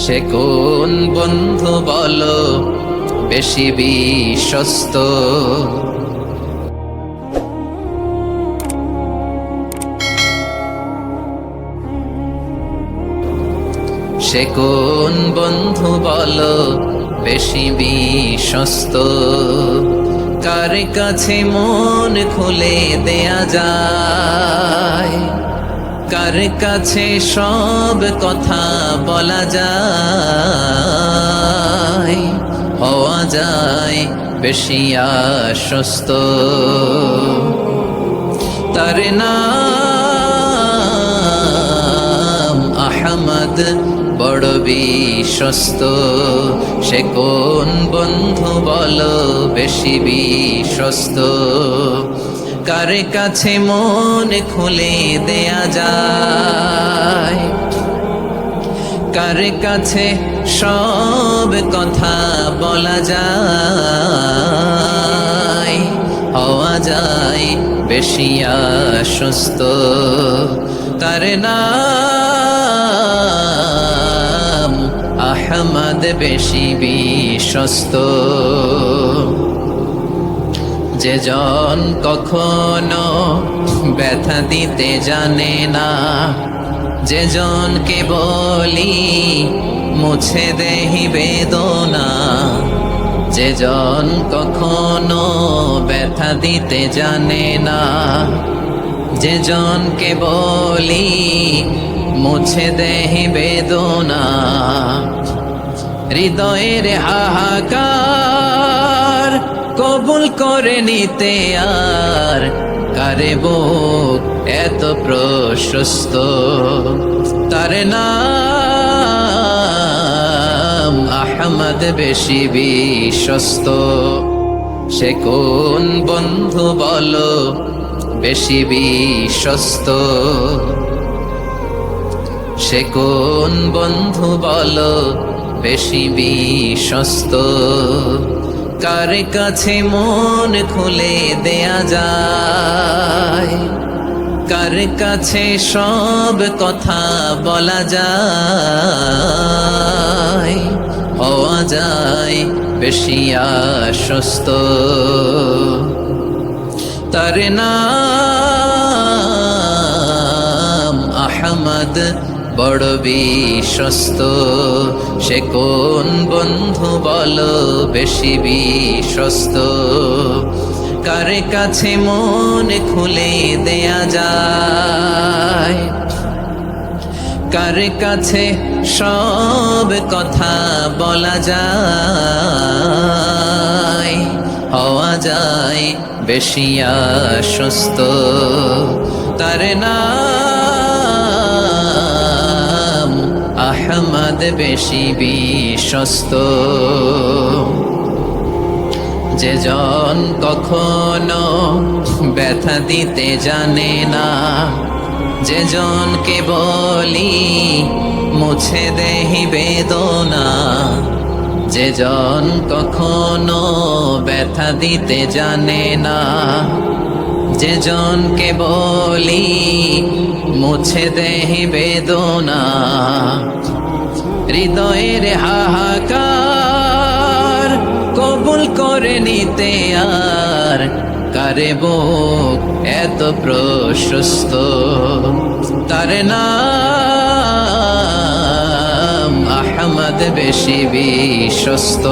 সে কোন বন্ধু বলো বেশি বিশ্বস্ত? সে কোন বন্ধু বলো বেশি বিশ্বস্ত? কার কাছে মন খুলে দেয়া যায়, কার কাছে সব কথা বলা যায়, হওয়া যায় বেশি আশ্বস্ত। তার নাম আহমদ, বড় বিশ্বস্ত। সে কোন বন্ধু বলো বেশি বিশ্বস্ত? কার কাছে মন খুলে দেয়া যায়, কার কাছে সব কথা বলা যায়, হওয়া যায় বেশি আশ্বস্ত। তার নাম আহমদ, বেশি বিশ্বস্ত। যে জন কখনো ব্যথা দিতে জানে না, যে জনকে বলি মুছে দেহি বেদনা, যে জন কখনো ব্যথা দিতে জানে না, যে জনকে বলি মুছে দেহি বেদনা, হৃদয়ের হাহাকার কবুল করে নিতে আর কারে বুক এত প্রশস্ত? তার নাম আহমদ, বেশি বিশ্বস্ত। সে কোন বন্ধু বলো বেশি বিশ্বস্ত? সে কোন বন্ধু বলো বেশি বিশ্বস্ত? কার কাছে মন খুলে দেয়া যায়, কার কাছে সব কথা বলা যায়, হওয়া যায় বেশি আশ্বস্ত। তার নাম আহমদ, বড় বিশ্বস্ত। সে কোন বন্ধু বলো বেশি বিশ্বস্ত? কার কাছে মন খুলে দেয়া যায়, কার কাছে সব কথা বলা যায়, হওয়া যায় বেশি আশ্বস্ত। তার নাম আহমদ, বেশি বিশ্বস্ত। যে জন কখনো ব্যথা দিতে জানে না, যে জনকে বলি মুছে দেহি বেদনা, যে জন কখনো ব্যথা দিতে জানে না, যে জনকে বলি মুছে দেহি বেদনা, হৃদয়ের হাহাকার কবুল করে নিতে আর কারে বুক এত প্রশস্ত? তার নাম আহমদ, বেশি বিশ্বস্ত।